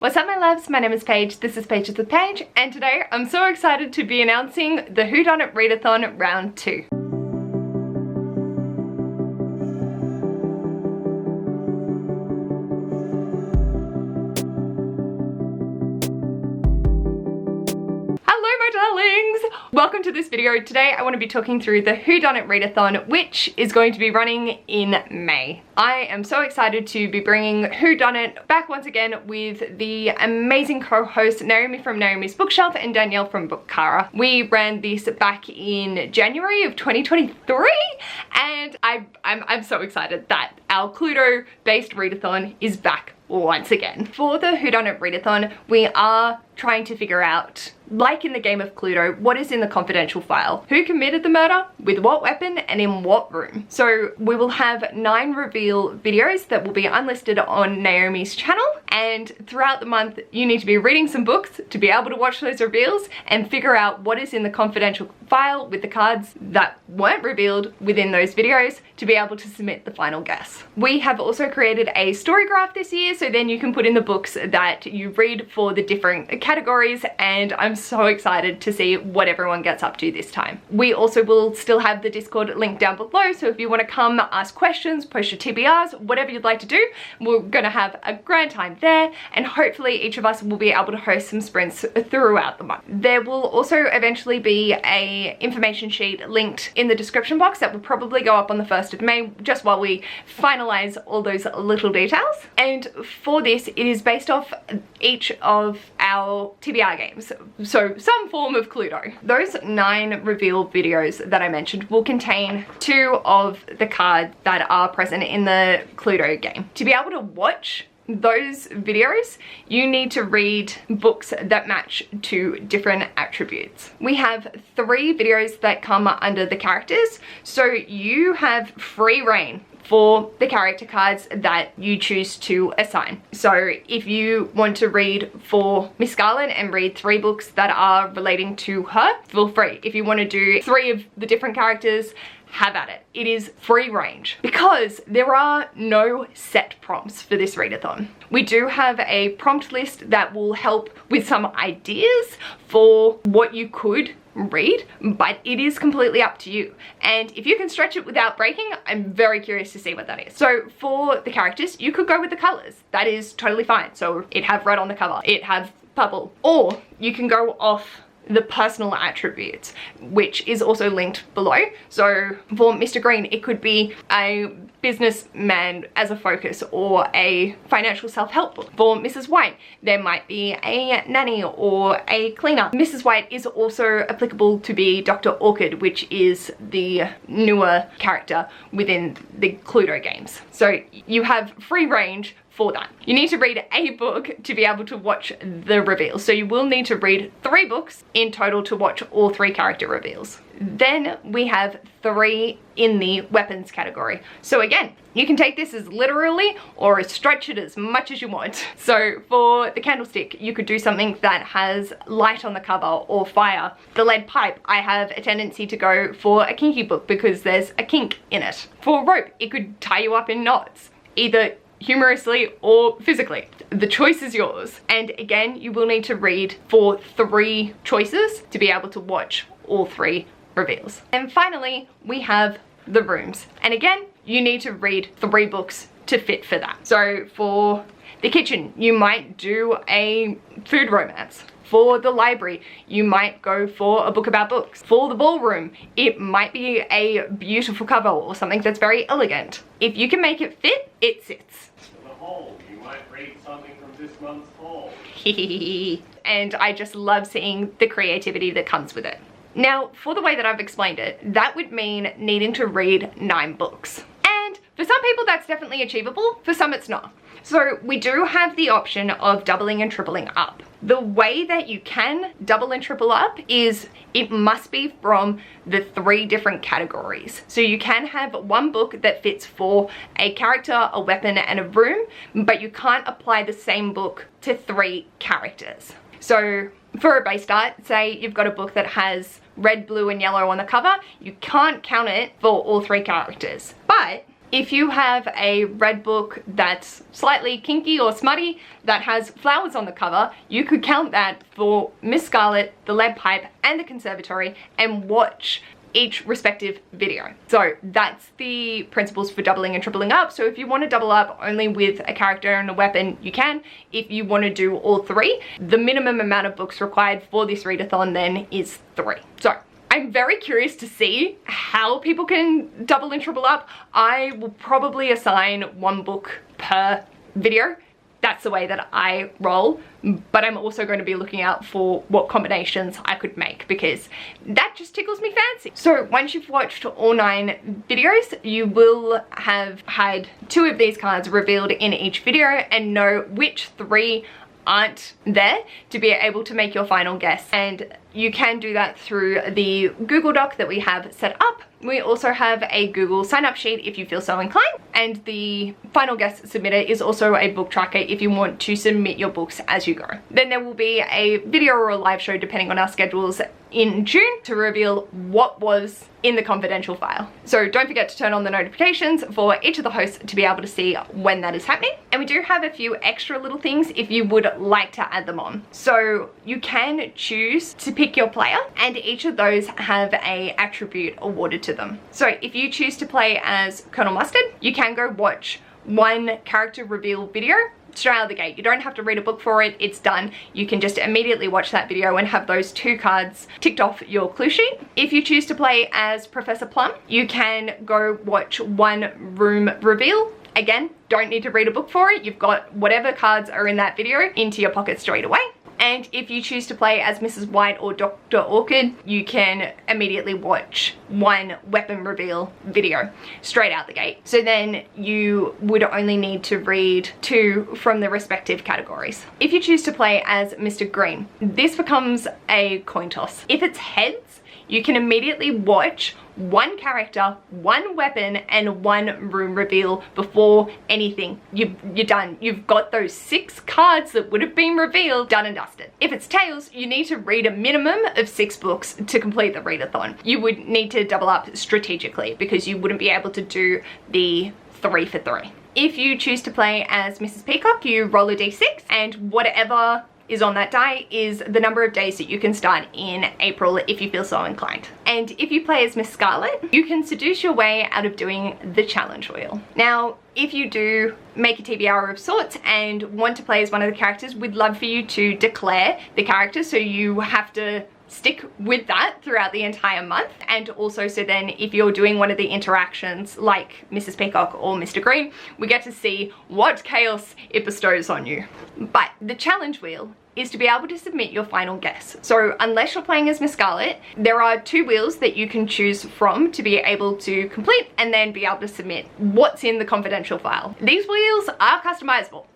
What's up my loves, my name is Paige, this is Pages with Paige, and today I'm so excited to be announcing the Whodunnit Readathon Round 2. Welcome to this video. Today I want to be talking through the Whodunnit Readathon, which is going to be running in May. I am so excited to be bringing Whodunnit back once again with the amazing co-hosts Naomi from Naomi's Bookshelf and Danielle from Bookara. We ran this back in January of 2023 and I'm so excited that our Cluedo based readathon is back once again. For the Whodunnit Readathon, we are trying to figure out, like in the game of Cluedo, what is in the confidential file? Who committed the murder, with what weapon, and in what room? So we will have 9 reveal videos that will be unlisted on Naomi's channel, and throughout the month you need to be reading some books to be able to watch those reveals and figure out what is in the confidential file with the cards that weren't revealed within those videos to be able to submit the final guess. We have also created a story graph this year, so then you can put in the books that you read for the different categories, and I'm so excited to see what everyone gets up to this time. We also will still have the Discord link down below, so if you want to come ask questions, post your TBRs, whatever you'd like to do, we're gonna have a grand time there, and hopefully each of us will be able to host some sprints throughout the month. There will also eventually be a information sheet linked in the description box that will probably go up on the 1st of May, just while we finalize all those little details. And for this, it is based off each of our TBR games, so some form of Cluedo. Those 9 reveal videos that I mentioned will contain 2 of the cards that are present in the Cluedo game. To be able to watch those videos, you need to read books that match to different attributes. We have 3 videos that come under the characters, so you have free reign for the character cards that you choose to assign. So if you want to read for Miss Garland and read 3 books that are relating to her, feel free. If you want to do 3 of the different characters, have at it. It is free range because there are no set prompts for this readathon. We do have a prompt list that will help with some ideas for what you could read, but it is completely up to you. And if you can stretch it without breaking, I'm very curious to see what that is. So for the characters, you could go with the colors. That is totally fine. So it have red on the cover, it have purple, or you can go off the personal attributes, which is also linked below. So for Mr. Green, it could be a businessman as a focus or a financial self-help book. For Mrs. White, there might be a nanny or a cleaner. Mrs. White is also applicable to be Dr. Orchid, which is the newer character within the Cluedo games. So you have free range for that. You need to read a book to be able to watch the reveals. So you will need to read 3 books in total to watch all 3 character reveals. Then we have 3 in the weapons category. So again, you can take this as literally or stretch it as much as you want. So for the candlestick, you could do something that has light on the cover or fire. The lead pipe, I have a tendency to go for a kinky book because there's a kink in it. For rope, it could tie you up in knots, either humorously or physically. The choice is yours. And again, you will need to read for 3 choices to be able to watch all 3 reveals. And finally, we have the rooms. And again, you need to read 3 books to fit for that. So for the kitchen, you might do a food romance. For the library, you might go for a book about books. For the ballroom, it might be a beautiful cover or something that's very elegant. If you can make it fit, it sits. For the haul, you might read something from this month's haul. And I just love seeing the creativity that comes with it. Now, for the way that I've explained it, that would mean needing to read 9 books. And for some people that's definitely achievable, for some it's not. So we do have the option of doubling and tripling up. The way that you can double and triple up is it must be from the 3 different categories. So you can have 1 book that fits for a character, a weapon, and a room, but you can't apply the same book to 3 characters. So for a base start, say you've got a book that has red, blue, and yellow on the cover, you can't count it for all 3 characters. But If you have a red book that's slightly kinky or smutty that has flowers on the cover, you could count that for Miss Scarlet, the Lead Pipe, and the Conservatory and watch each respective video. So that's the principles for doubling and tripling up. So if you want to double up only with a character and a weapon, you can. If you want to do all three, the minimum amount of books required for this readathon then is 3. So I'm very curious to see how people can double and triple up. I will probably assign 1 book per video. That's the way that I roll, but I'm also going to be looking out for what combinations I could make because that just tickles me fancy. So once you've watched all 9 videos, you will have had 2 of these cards revealed in each video and know which 3 aren't there to be able to make your final guess. And you can do that through the Google Doc that we have set up. We also have a Google sign-up sheet if you feel so inclined. And the final guess submitter is also a book tracker if you want to submit your books as you go. Then there will be a video or a live show depending on our schedules in June to reveal what was in the confidential file. So don't forget to turn on the notifications for each of the hosts to be able to see when that is happening. And we do have a few extra little things if you would like to add them on. So you can choose to pick your player and each of those have a attribute awarded to them. So if you choose to play as Colonel Mustard, you can go watch 1 character reveal video straight out of the gate. You don't have to read a book for it, it's done. You can just immediately watch that video and have those 2 cards ticked off your clue sheet. If you choose to play as Professor Plum, you can go watch 1 room reveal. Again, don't need to read a book for it. You've got whatever cards are in that video into your pocket straight away. And if you choose to play as Mrs. White or Dr. Orchid, you can immediately watch 1 weapon reveal video straight out the gate. So then you would only need to read 2 from the respective categories. If you choose to play as Mr. Green, this becomes a coin toss. If it's heads, you can immediately watch 1 character, 1 weapon, and 1 room reveal before anything. You're done. You've got those 6 cards that would have been revealed, done and dusted. If it's tails, you need to read a minimum of 6 books to complete the readathon. You would need to double up strategically because you wouldn't be able to do the 3 for 3. If you choose to play as Mrs. Peacock, you roll a d6 and whatever is on that die is the number of days that you can start in April if you feel so inclined. And if you play as Miss Scarlet, you can seduce your way out of doing the challenge wheel. Now, if you do make a TBR of sorts and want to play as one of the characters, we'd love for you to declare the character, so you have to stick with that throughout the entire month. And also, so then if you're doing one of the interactions like Mrs. Peacock or Mr. Green, we get to see what chaos it bestows on you. But the challenge wheel is to be able to submit your final guess. So unless you're playing as Miss Scarlet, there are 2 wheels that you can choose from to be able to complete and then be able to submit what's in the confidential file. These wheels are customizable.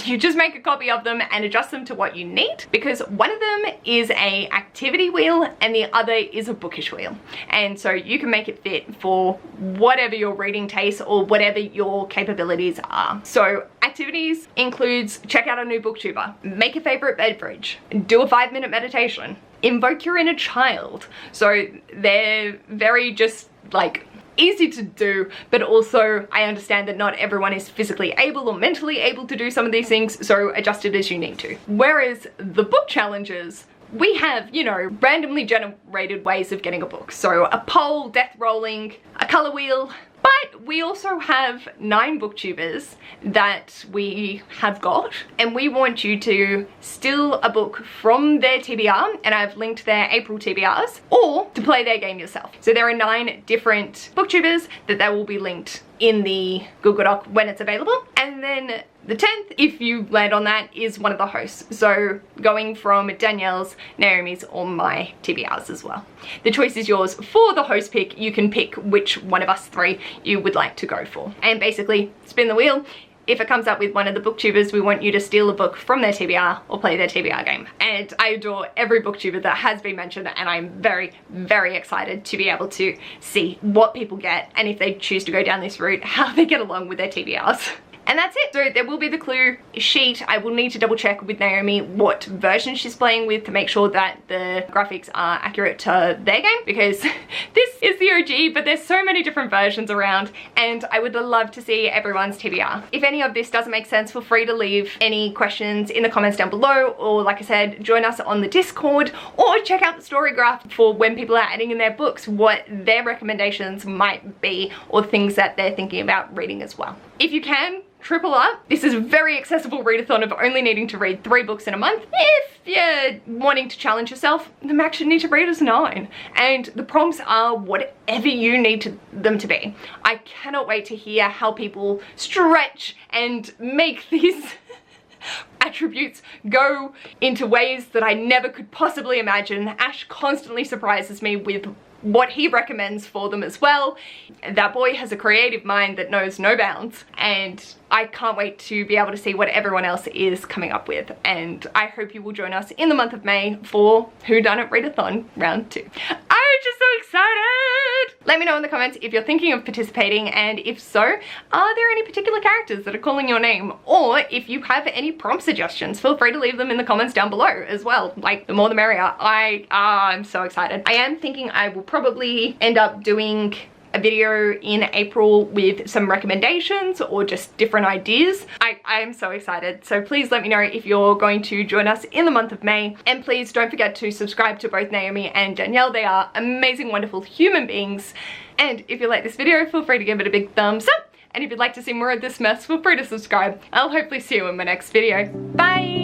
You just make a copy of them and adjust them to what you need, because one of them is a activity wheel and the other is a bookish wheel. And so you can make it fit for whatever your reading taste or whatever your capabilities are. So activities includes check out a new booktuber, make a favorite beverage, do a 5-minute meditation, invoke your inner child. So they're very just like easy to do, but also I understand that not everyone is physically able or mentally able to do some of these things, so adjust it as you need to. Whereas the book challenges, we have, you know, randomly generated ways of getting a book. So a poll, death rolling, a color wheel. But we also have 9 booktubers that we have got, and we want you to steal a book from their TBR, and I've linked their April TBRs, or to play their game yourself. So there are 9 different booktubers that they will be linked in the Google Doc when it's available. And then the 10th, if you land on that, is one of the hosts. So going from Danielle's, Naomi's, or my TBRs as well. The choice is yours. For the host pick, you can pick which one of us 3 you would like to go for. And basically, spin the wheel. If it comes up with one of the booktubers, we want you to steal a book from their TBR or play their TBR game. And I adore every booktuber that has been mentioned, and I'm very, very excited to be able to see what people get, and if they choose to go down this route, how they get along with their TBRs. And that's it. So there will be the clue sheet. I will need to double check with Naomi what version she's playing with to make sure that the graphics are accurate to their game, because this is the OG, but there's so many different versions around and I would love to see everyone's TBR. If any of this doesn't make sense, feel free to leave any questions in the comments down below, or like I said, join us on the Discord, or check out the story graph for when people are adding in their books what their recommendations might be, or things that they're thinking about reading as well. If you can, triple up. This is a very accessible readathon of only needing to read 3 books in a month. If you're wanting to challenge yourself, the max you need to read is 9. And the prompts are whatever you need them to be. I cannot wait to hear how people stretch and make these attributes go into ways that I never could possibly imagine. Ash constantly surprises me with what he recommends for them as well. That boy has a creative mind that knows no bounds, and I can't wait to be able to see what everyone else is coming up with. And I hope you will join us in the month of May for Whodunnit Readathon round 2. I'm just so excited! Let me know in the comments if you're thinking of participating, and if so, are there any particular characters that are calling your name? Or if you have any prompt suggestions, feel free to leave them in the comments down below as well. Like, the more the merrier. I'm so excited. I am thinking I will probably end up doing a video in April with some recommendations or just different ideas. I am so excited. So please let me know if you're going to join us in the month of May. And please don't forget to subscribe to both Naomi and Danielle. They are amazing, wonderful human beings. And if you like this video, feel free to give it a big thumbs up. And if you'd like to see more of this mess, feel free to subscribe. I'll hopefully see you in my next video. Bye!